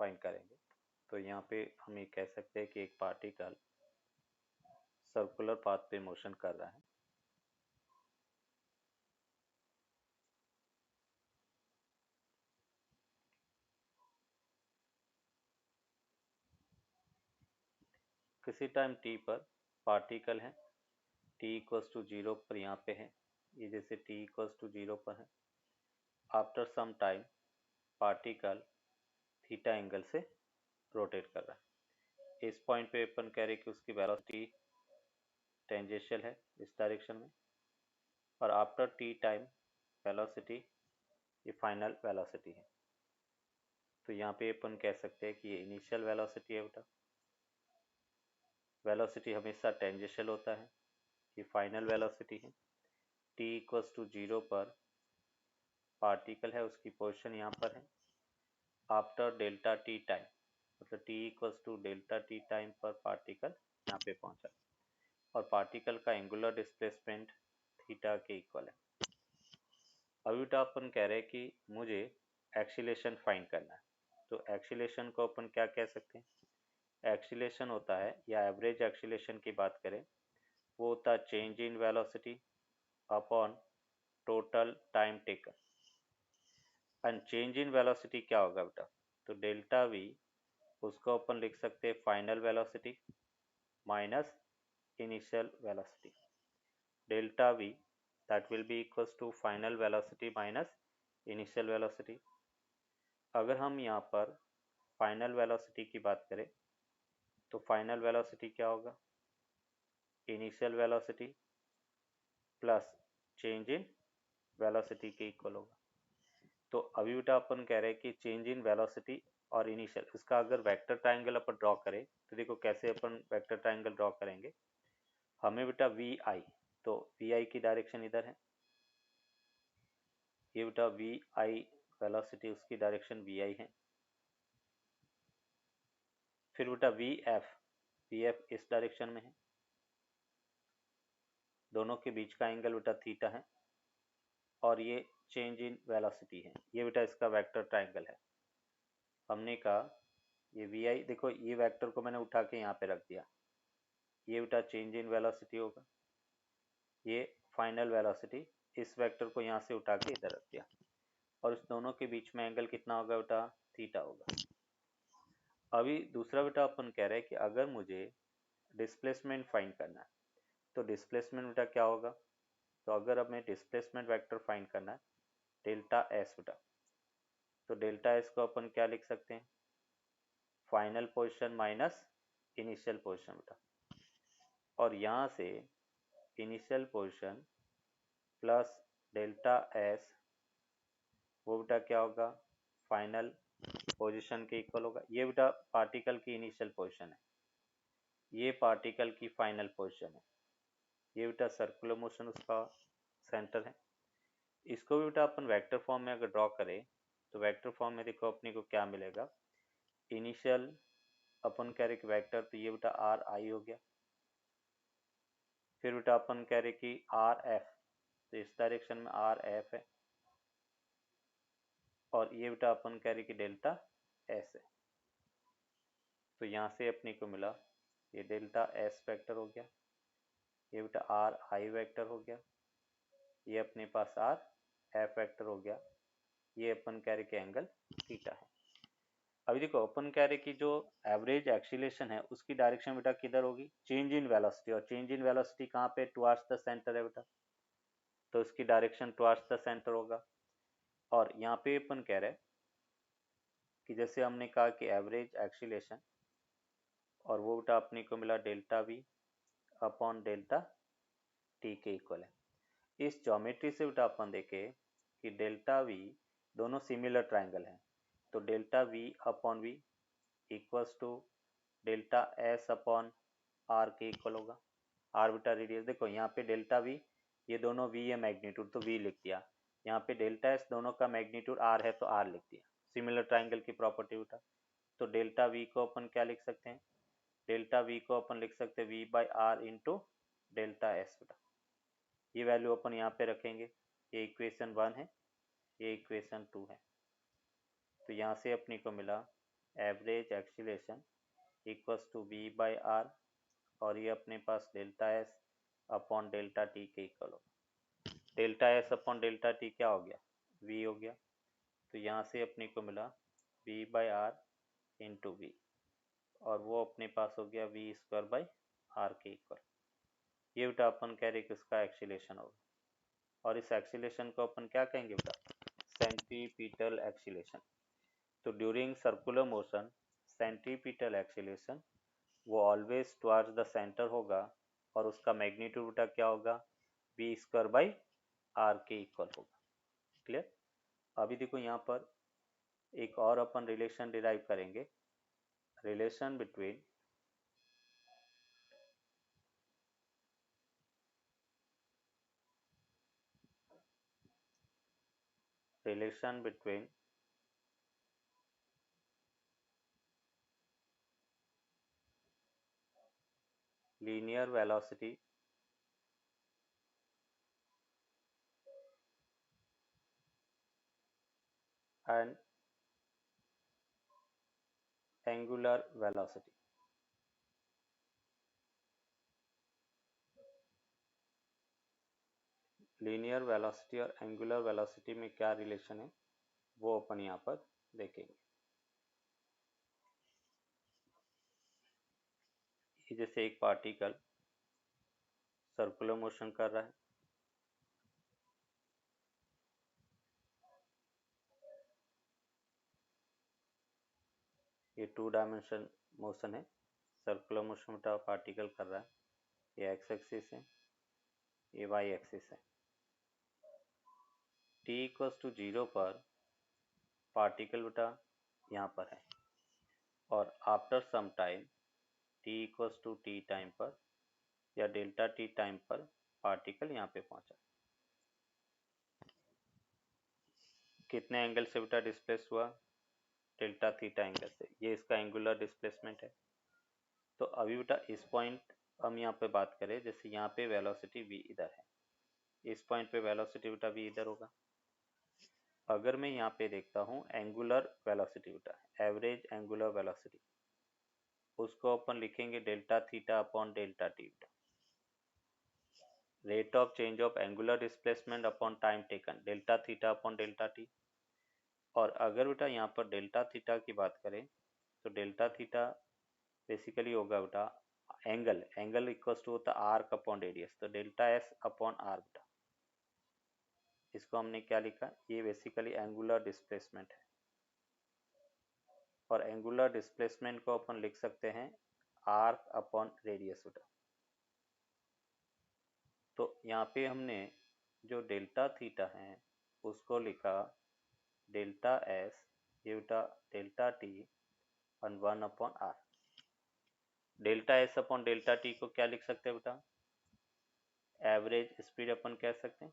Find करेंगे। तो यहाँ पे हम ये कह सकते हैं कि एक पार्टिकल सर्कुलर पाथ पे मोशन कर रहा है। किसी टाइम t पर पार्टिकल है, t इक्वल्स टू 0 पर यहाँ पे है, ये जैसे t इक्वल्स टू 0 पर है। After some time particle theta angle से रोटेट कर रहा है। इस पॉइंट पे अपन कह रहे कि उसकी वेलोसिटी टेंजेंशियल है इस डायरेक्शन में, और आफ्टर टी टाइम वेलोसिटी ये फाइनल वेलोसिटी है। तो यहाँ पे अपन कह सकते हैं कि ये इनिशियल वेलोसिटी है बेटा। वेलोसिटी हमेशा टेंजेंशियल होता है, ये फाइनल वेलोसिटी है। t इक्वल्स टू 0 पर पार्टिकल है, उसकी पोजीशन यहाँ पर है। आफ्टर डेल्टा टी टाइम, मतलब t equals to delta T time पर पार्टिकल यहाँ पे पहुंचा, और पार्टिकल का एंगुलर डिस्प्लेसमेंट थीटा के इक्वल है। अभी बेटा अपन कह रहे हैं कि मुझे एक्सीलेशन फाइंड करना है। तो एक्सीलेशन को अपन क्या कह सकते हैं? एक्सीलेशन होता है, या एवरेज एक्सीलेशन की बात करें, वो होता है change in velocity upon total time taken. And change in velocity क्या होगा बेटा? तो डेल्टा वी, उसको अपन लिख सकते हैं final velocity minus initial velocity. Delta V that will be equals to final velocity minus initial velocity. अगर हम यहाँ पर फाइनल वेलोसिटी की बात करें तो फाइनल वेलोसिटी क्या होगा? Initial velocity plus change in velocity के इक्वल होगा। तो अभी बेटा अपन कह रहे हैं कि चेंज इन वेलोसिटी और इनिशियल, इसका अगर वेक्टर ट्राइंगल अपन ड्रॉ करें तो देखो कैसे अपन वेक्टर ट्राइंगल ड्रॉ करेंगे। हमें बेटा वी आई, तो वी आई की डायरेक्शन इधर है, ये बेटा वी आई वेलोसिटी, उसकी डायरेक्शन वी आई है। फिर बेटा वी एफ इस डायरेक्शन में है, दोनों के बीच का एंगल बेटा थीटा है, और ये चेंज इन वेलोसिटी है। ये बेटा इसका वेक्टर ट्राइंगल है। हमने कहा ये वी आई, देखो ये वेक्टर को मैंने उठा के यहाँ पे रख दिया, ये बेटा चेंज इन वेलोसिटी होगा, ये फाइनल वेलोसिटी, इस वेक्टर को यहाँ से उठा के इधर रख दिया, और इस दोनों के बीच में एंगल कितना होगा बेटा? थीटा होगा। अभी दूसरा बेटा अपन कह रहे हैं कि अगर मुझे डिस्प्लेसमेंट फाइंड करना है तो डिस्प्लेसमेंट बेटा क्या होगा? तो अगर हमें डिस्प्लेसमेंट वेक्टर फाइंड करना है डेल्टा एस बेटा, तो डेल्टा एस को अपन क्या लिख सकते हैं? Final position minus initial position बेटा, और यहाँ से initial position plus delta S, वो बेटा क्या होगा? फाइनल पोजीशन के इक्वल होगा। ये बेटा पार्टिकल की इनिशियल पोजीशन है, ये पार्टिकल की फाइनल पोजीशन है, ये बेटा सर्कुलर मोशन उसका सेंटर है। इसको भी बेटा अपन वेक्टर फॉर्म में अगर ड्रॉ करें तो वेक्टर फॉर्म में देखो अपने को क्या मिलेगा? इनिशियल अपन कह रहे कि वेक्टर, तो ये बेटा आर आई हो गया। फिर बेटा अपन कह रहे कि आर एफ, तो इस डायरेक्शन में आर एफ है, और ये बेटा अपन कह रहे कि डेल्टा एस है। तो यहाँ से अपने को मिला ये डेल्टा एस वेक्टर हो गया, ये बेटा आर आई वेक्टर हो गया, ये अपने पास आर एफ वेक्टर हो गया, ये अपन कह रहे कि एंगल थीटा है। अभी देखो अपन कह रहे कि जो एवरेज एक्सीलेशन है उसकी डायरेक्शन बेटा किधर होगी? चेंज इन वेलोसिटी, और चेंज इन वेलोसिटी कहाँ पे? टुवर्ड्स द सेंटर है बेटा, तो उसकी डायरेक्शन टुवर्ड्स द सेंटर होगा। और यहाँ पे अपन कह रहे हैं कि जैसे हमने कहा कि एवरेज एक्सीलेशन, और वो बेटा अपने को मिला delta V upon delta T के इक्वल है। इस ज्योमेट्री से बेटा अपन देखे कि डेल्टा वी, दोनों सिमिलर ट्राइंगल हैं, तो delta V upon V equals to delta S upon R के इक्वल होगा। आर बेटा रेडियस, देखो यहाँ पे डेल्टा वी, ये दोनों वी है मैग्नीट्यूड, तो वी लिख दिया। यहाँ पे डेल्टा एस, दोनों का मैग्नीट्यूड आर है, तो आर लिख दिया। सिमिलर ट्राइंगल की प्रॉपर्टी बेटा। तो डेल्टा वी को अपन क्या लिख सकते हैं? डेल्टा वी को अपन लिख सकते हैं V by R into delta S बेटा। ये वैल्यू अपन यहाँ पे रखेंगे, ये इक्वेशन 1 है, ये इक्वेशन 2 है। तो यहाँ से अपने को मिला average acceleration equals to we by r, और ये अपने पास delta S upon delta T के इक्वल होगा। Delta S upon delta t क्या हो गया, वी हो गया। तो यहाँ से अपने को मिला V by R into V, और वो अपने पास हो गया वी स्क्वायर बाई आर के इक्वल। ये बेटा अपन कह रहे कि उसका एक्सीलरेशन होगा, और इस एक्सीलरेशन को अपन क्या कहेंगे बेटा, सेंट्रीपिटल एक्सीलरेशन। तो during circular motion centripetal acceleration वो ऑलवेज टुवर्ड्स द सेंटर होगा, और उसका मैग्नीट्यूड बेटा क्या होगा, वी स्क्वायर बाई आर के इक्वल होगा। क्लियर। अभी देखो यहाँ पर एक और अपन रिलेशन डिराइव करेंगे, relation between linear velocity and angular velocity। Linear velocity और एंगुलर वेलोसिटी में क्या रिलेशन है वो अपन यहाँ पर देखेंगे। जैसे एक पार्टिकल सर्कुलर मोशन कर रहा है, ये 2 डायमेंशन मोशन है, सर्कुलर मोशन बेटा पार्टिकल कर रहा है, ये एक्स एक्सिस है, ये वाई एक्सिस है। t इक्वल्स टू 0 पर पार्टिकल बेटा यहाँ पर है, और after some time t equals to T time पर या डेल्टा टी टाइम पर पार्टिकल यहाँ पे पहुंचा। कितने एंगल से बेटा डिस्प्लेस हुआ, डेल्टा थीटा एंगल से, ये इसका एंगुलर डिस्प्लेसमेंट है। तो अभी बेटा इस पॉइंट हम यहाँ पे बात करें, जैसे यहाँ पे वेलोसिटी v इधर है, इस पॉइंट पे वेलोसिटी बेटा v इधर होगा। अगर मैं यहाँ पे देखता हूँ एंगुलर वेलोसिटी बेटा, एवरेज एंगुलर वेलोसिटी, उसको अपन लिखेंगे delta theta upon delta t बेटा, rate of change of angular displacement upon time taken, delta theta upon delta T. और अगर बेटा यहाँ पर डेल्टा थीटा की बात करें तो डेल्टा थीटा बेसिकली होगा बेटा एंगल, एंगल इक्वल्स टू होता है आर्क अपॉन रेडियस, तो डेल्टा एस अपॉन आर बेटा, इसको हमने क्या लिखा, ये बेसिकली एंगुलर डिस्प्लेसमेंट है, और एंगुलर डिस्प्लेसमेंट को अपन लिख सकते हैं आर्क अपॉन रेडियस बेटा। तो यहाँ पे हमने जो डेल्टा थीटा है उसको लिखा डेल्टा एस, ये बेटा डेल्टा टी और 1 upon R. Delta S upon delta T को क्या लिख सकते हैं बेटा, एवरेज स्पीड अपन कह सकते हैं,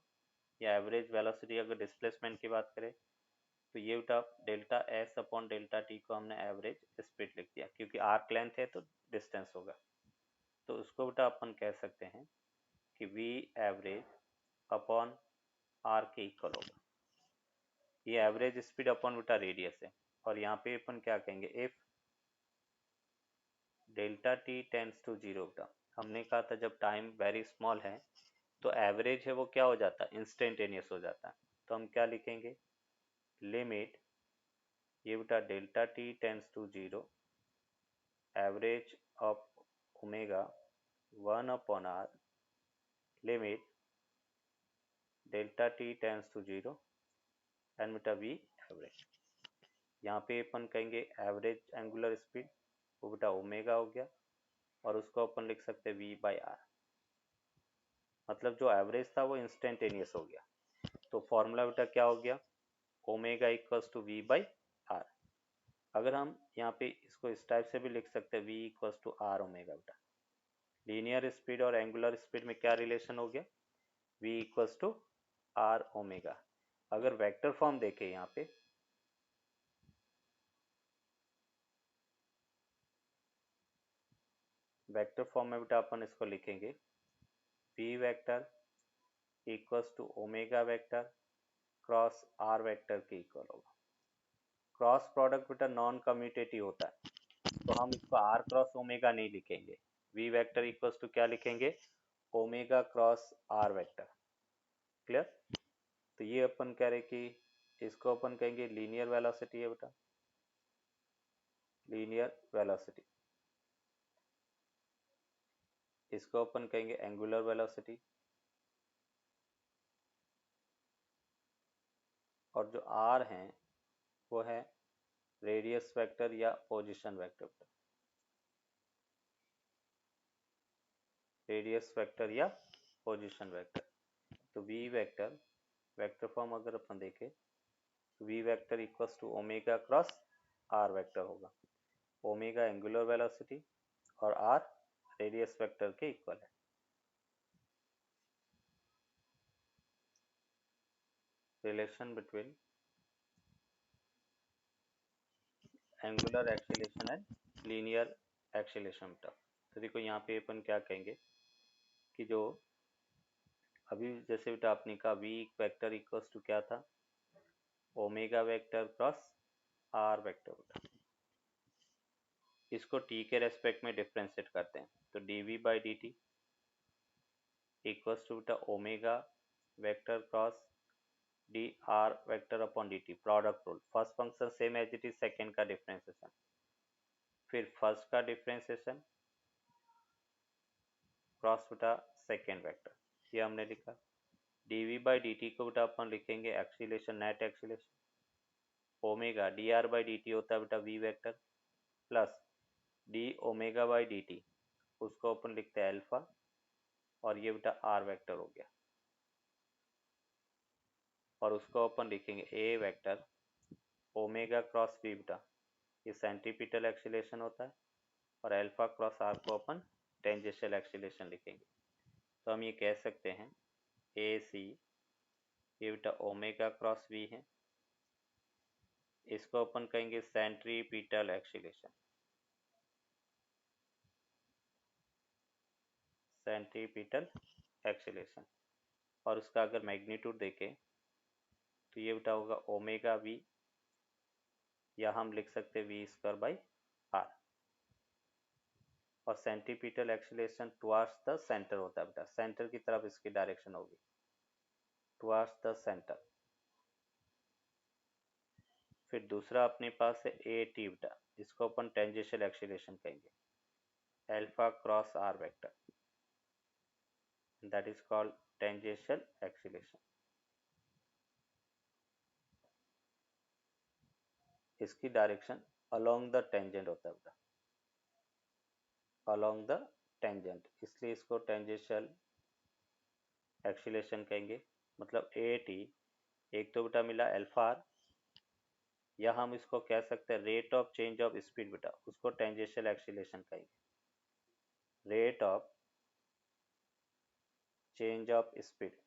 या एवरेज वेलोसिटी अगर डिस्प्लेसमेंट की बात करें तो ये बेटा delta S upon delta T को हमने एवरेज स्पीड लिख दिया, क्योंकि आर्क लेंथ है तो डिस्टेंस होगा। तो उसको बेटा अपन कह सकते हैं कि वी एवरेज अपॉन आर के इक्वल होगा, ये एवरेज स्पीड अपॉन बेटा रेडियस है। और यहाँ पे अपन क्या कहेंगे, if delta T tends to 0 बेटा, हमने कहा था जब टाइम वेरी स्मॉल है तो एवरेज है वो क्या हो जाता है, इंस्टेंटेनियस हो जाता है। तो हम क्या लिखेंगे, लिमिट, ये बेटा delta T tends to 0, average of omega 1 upon R, limit delta T tends to 0 and बेटा वी एवरेज। यहाँ पे अपन कहेंगे एवरेज एंगुलर स्पीड, वो बेटा ओमेगा हो गया, और उसको अपन लिख सकते हैं वी बाई आर, मतलब जो एवरेज था वो इंस्टेंटेनियस हो गया। तो फॉर्मूला बेटा क्या हो गया, omega equals to we by R. अगर हम यहाँ पे इसको इस टाइप से भी लिख सकते हैं, V equals to R omega बेटा। लीनियर स्पीड और एंगुलर स्पीड में क्या रिलेशन हो गया, V equals to R omega. अगर वेक्टर फॉर्म देखें यहाँ पे, वेक्टर फॉर्म में बेटा अपन इसको लिखेंगे V vector equals to omega vector cross R vector के इक्वल होगा। क्रॉस प्रोडक्ट बेटा नॉन कम्यूटेटिव होता है, तो हम इसको आर क्रॉस ओमेगा नहीं लिखेंगे, वी वेक्टर इक्वल्स टू क्या लिखेंगे, omega cross R vector. Clear? तो ये अपन कह रहे कि इसको अपन कहेंगे लीनियर वेलोसिटी है बेटा, लीनियर वेलोसिटी। इसको अपन कहेंगे एंगुलर वेलोसिटी, और जो आर हैं वो है रेडियस वेक्टर या पोजीशन वेक्टर, रेडियस वेक्टर या पोजीशन वेक्टर। तो वी वेक्टर, वेक्टर फॉर्म अगर अपन देखें तो V vector equals to omega cross R vector होगा। ओमेगा एंगुलर वेलोसिटी और आर रेडियस वेक्टर के इक्वल है। Relation between angular acceleration and linear acceleration बेटा। तो देखो यहाँ पे अपन क्या कहेंगे कि जो अभी जैसे बेटा आपने कहा वी वेक्टर इक्वल्स टू क्या था, omega vector cross R vector बेटा। इसको टी के रेस्पेक्ट में डिफ्रेंशिएट करते हैं, तो d we by D t equals to बेटा omega vector cross d r vector upon d t, product rule. First function same as it is, second का differentiation, फिर फर्स्ट का डिफ्रेंशिएशन क्रॉस बेटा second vector, ये हमने लिखा। D we by D t को बेटा अपन लिखेंगे acceleration, net acceleration. Omega d r by D t होता है बेटा v vector, plus d omega by D T, उसको अपन लिखते हैं अल्फा, और ये बेटा आर वेक्टर हो गया। और उसको अपन लिखेंगे ए वेक्टर ओमेगा क्रॉस वी बेटा, ये सेंट्रीपिटल एक्सीलरेशन होता है, और अल्फा क्रॉस आर को अपन टेंजेंशियल एक्सीलरेशन लिखेंगे। तो हम ये कह सकते हैं ए सी, ये बेटा ओमेगा क्रॉस वी है, इसको अपन कहेंगे सेंट्रीपिटल एक्सीलरेशन, सेंट्रीपिटल एक्सीलरेशन। और उसका अगर मैग्नीट्यूड देखें तो ये बेटा होगा ओमेगा वी, या हम लिख सकते हैं वी स्क्वायर बाई आर। और centripetal acceleration towards the centre होता है बेटा, सेंटर की तरफ इसकी डायरेक्शन होगी, टुवर्ड्स द सेंटर। फिर दूसरा अपने पास है ए टी बेटा, जिसको अपन टेंजेंशियल एक्सीलरेशन कहेंगे, alpha cross R vector, that is called tangential acceleration. इसकी डायरेक्शन अलोंग द टेंजेंट होता है बेटा, अलोंग द टेंजेंट, इसलिए इसको टेंजेंशियल एक्सीलरेशन कहेंगे। मतलब ए टी, एक तो बेटा मिला अल्फा आर, या हम इसको कह सकते हैं rate of change of speed बेटा, उसको टेंजेंशियल एक्सीलरेशन कहेंगे। Rate of change of speed,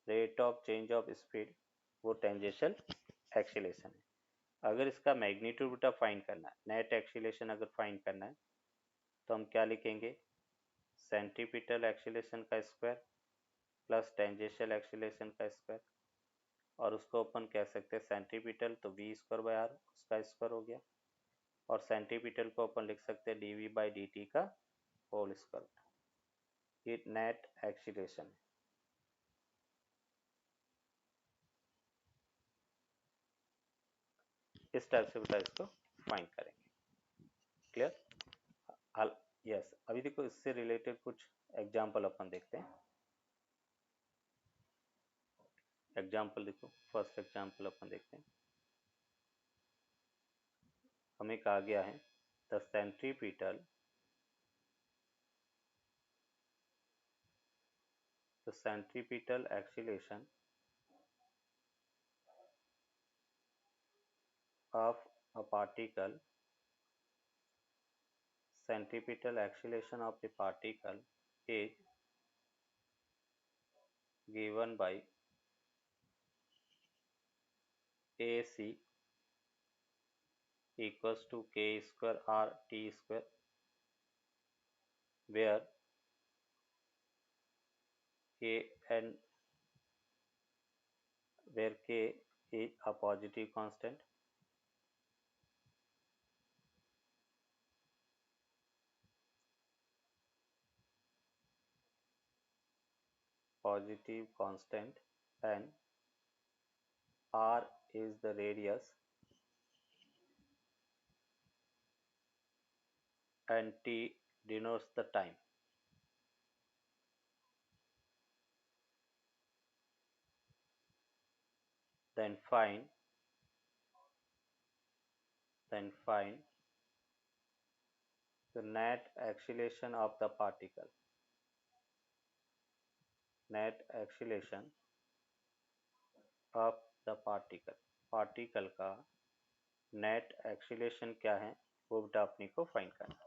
rate of change of speed वो टेंजेंशियल एक्सीलरेशन है। अगर इसका मैग्नीट्यूड बेटा फाइंड करना है, नेट एक्सीलरेशन अगर फाइंड करना है, तो हम क्या लिखेंगे, सेंट्रीपिटल एक्सीलरेशन का स्क्वायर प्लस टेंजेंशियल एक्सीलरेशन का स्क्वायर, और उसको अपन कह सकते हैं सेंट्रीपिटल, तो वी स्क्वायर बाई आर, उसका स्क्वायर हो गया। और सेंट्रीपिटल को अपन लिख सकते हैं D we by D T का होल स्क्वायर, ये नेट एक्सीलरेशन है। इस टाइप से बेटा इसको फाइंड करेंगे। क्लियर? हाल यस, अभी देखो इससे रिलेटेड कुछ एग्जाम्पल अपन देखते हैं। एग्जाम्पल देखो, फर्स्ट एग्जाम्पल अपन देखते हैं। हमें कहा गया है the centripetal, the centripetal acceleration of a particle, centripetal acceleration of a particle is given by AC equals to k square r t square, where kn where k is a positive constant. Positive constant, and r is the radius, and t denotes the time. Then find the net acceleration of the particle. Net acceleration of the particle का net acceleration क्या है वो बेटा अपने को find करना है।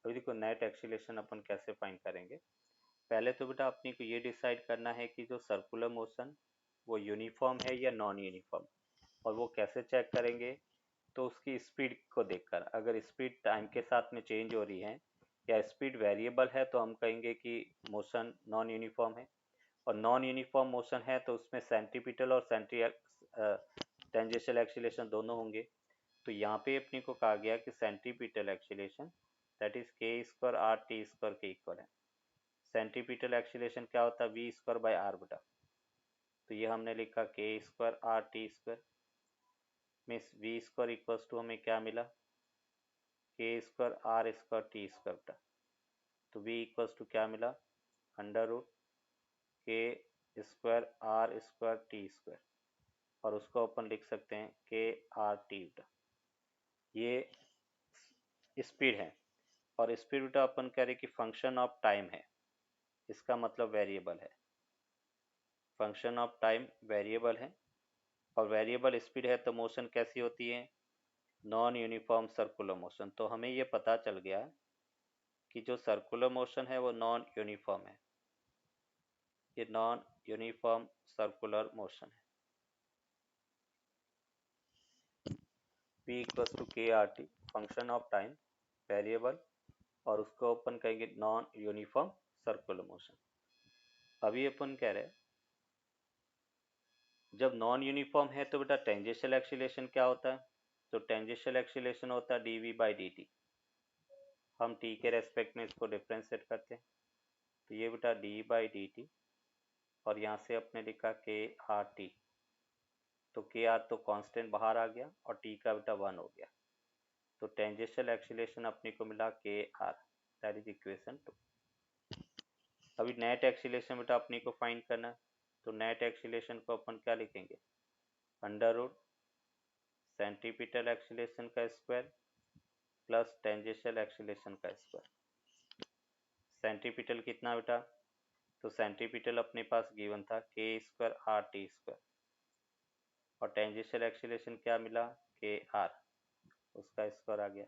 अभी देखो नेट एक्सीलेशन अपन कैसे फाइंड करेंगे। पहले तो बेटा अपने को ये डिसाइड करना है कि जो सर्कुलर मोशन वो यूनिफॉर्म है या नॉन यूनिफॉर्म, और वो कैसे चेक करेंगे, तो उसकी स्पीड को देखकर। अगर स्पीड टाइम के साथ में चेंज हो रही है या स्पीड वेरिएबल है तो हम कहेंगे कि मोशन नॉन यूनिफॉर्म है, और नॉन यूनिफॉर्म मोशन है तो उसमें सेंट्रीपिटल और टेंजेंशियल एक्सीलरेशन दोनों होंगे। तो यहाँ पे अपने को कहा गया कि सेंट्रीपिटल एक्सीलरेशन दैट इज के स्क्वायर आर टी स्क्वायर के इक्वल है। सेंट्रीपिटल एक्सीलरेशन क्या होता है, वी स्क्वायर बाय आर बेटा। तो ये हमने लिखा K square R T square, means V square equals to हमें क्या मिला, K square R square T square बेटा। तो वी इक्वल्स टू क्या मिला, under root K square R square T square, और उसको अपन लिख सकते हैं के आर टी बेटा। ये स्पीड है, और स्पीड बेटा अपन कह रहे कि फंक्शन ऑफ टाइम है, इसका मतलब वेरिएबल है। फंक्शन ऑफ टाइम वेरिएबल है, और वेरिएबल स्पीड है तो मोशन कैसी होती है, नॉन यूनिफॉर्म सर्कुलर मोशन। तो हमें ये पता चल गया कि जो सर्कुलर मोशन है वो नॉन यूनिफॉर्म है, ये नॉन यूनिफॉर्म सर्कुलर मोशन है। P इक्वल्स टू के R T, function of time variable, और उसको अपन कहेंगे नॉन यूनिफॉर्म सर्कुलर मोशन। अभी अपन कह रहे हैं जब नॉन यूनिफॉर्म है तो बेटा टेंजेंशियल एक्सीलरेशन क्या होता है, तो टेंजेंशियल एक्सीलरेशन होता है dv बाई dt। हम t के रेस्पेक्ट में इसको डिफ्रेंशिएट करते हैं, तो ये बेटा d बाई dt, और यहाँ से अपने लिखा के आर टी। तो के आर तो कांस्टेंट बाहर आ गया और टी का बेटा 1 हो गया। तो टेंजेंशियल एक्सीलरेशन अपने को मिला के आर, दैट इज इक्वेशन 2। अभी नेट एक्सीलरेशन बेटा अपने को फाइंड करना है, तो नेट एक्सीलरेशन को अपन क्या लिखेंगे, अंडर रूट सेंट्रीपिटल एक्सीलरेशन का स्क्वायर प्लस टेंजेंशियल एक्सीलरेशन का स्क्वायर। सेंट्रीपिटल कितना बेटा, तो सेंट्रीपिटल अपने पास गिवन था के स्क्वायर आर टी स्क्वायर, और टेंजेंशियल एक्सीलरेशन क्या मिला, के आर, उसका स्क्वायर आ गया।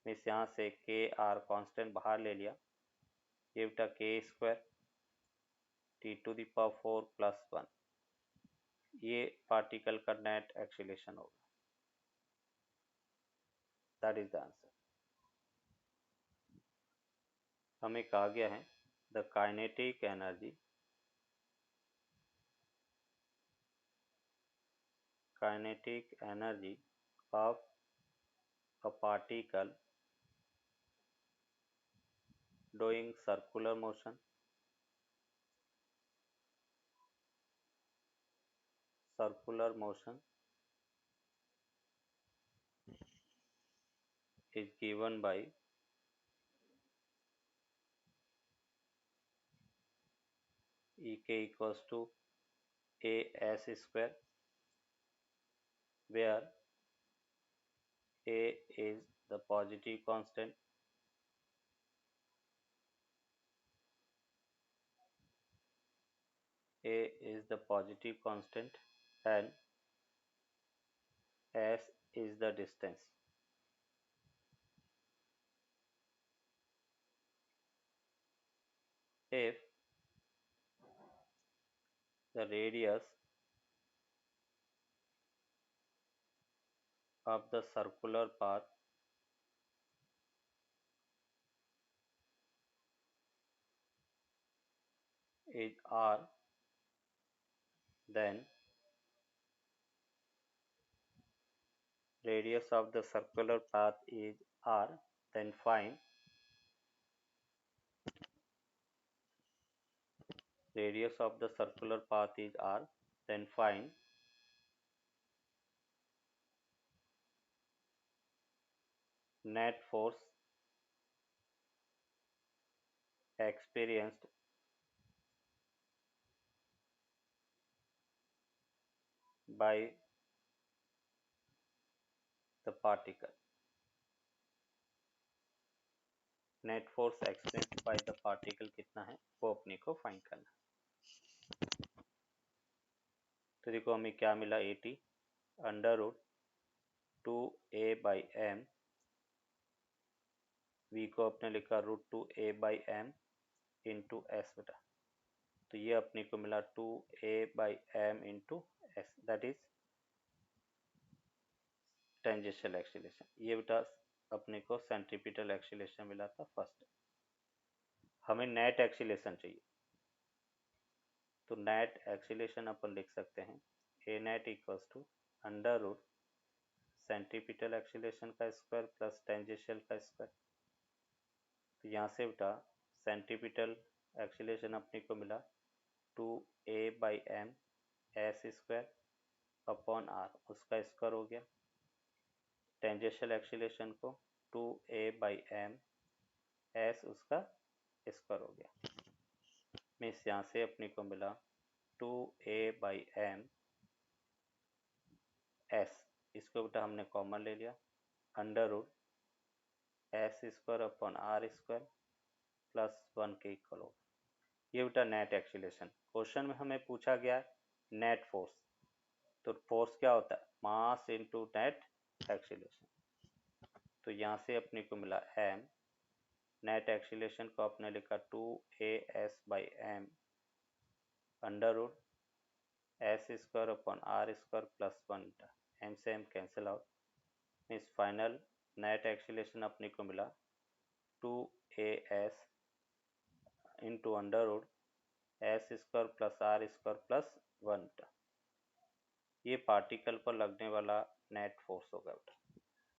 मीन्स यहाँ से के आर कॉन्स्टेंट बाहर ले लिया, ये बेटा K square T to the power 4 plus 1, ये पार्टिकल का नेट एक्सीलरेशन होगा। That is the answer. हमें कहा गया है the kinetic energy of a particle doing circular motion is given by ek equals to as square, where a is the positive constant, and s is the distance. If the radius of the circular path is r, then radius of the circular path is r, then find radius of the circular path is r, then find net force experienced by the particle. Net force experienced by the particle कितना है वो अपने को find करना है। तो देखो हमें क्या मिला, 80 अंडर रूट 2a/m, v को अपने लिखा √2a/m इंटू एस बेटा। तो ये अपने को मिला 2a/m into S, that is tangential acceleration. ये बेटा अपने को सेंट्रीपिटल एक्सीलरेशन मिला था फर्स्ट। हमें नेट एक्सीलरेशन चाहिए, तो नेट एक्सीलरेशन अपन लिख सकते हैं a net equals to under root centripetal acceleration का स्क्वायर प्लस टेंजेंशियल का स्क्वायर। तो यहाँ से बेटा सेंट्रीपिटल एक्सीलरेशन अपने को मिला 2a/m S square upon R, उसका स्क्वायर हो गया। टेंजेंशियल एक्सीलरेशन को 2a/m एस उसका स्क्वायर हो गया। मीन्स यहाँ से अपने को मिला 2a/m एस, इसको बेटा हमने कॉमन ले लिया, under root S square upon R square plus 1 के इक्वल होगा। ये बेटा नेट एक्सीलरेशन। क्वेश्चन में हमें पूछा गया है नेट फोर्स, तो फोर्स क्या होता है, मास इनटू नेट एक्सीलरेशन। तो यहाँ से अपने को मिला m, नेट एक्सीलरेशन को अपने लिखा 2as/m under root S square upon R square plus 1, m से m cancel out, means final net acceleration अपने को मिला 2as into under root S square plus R square plus 1। ये पार्टिकल पर लगने वाला नेट फोर्स होगा बेटा।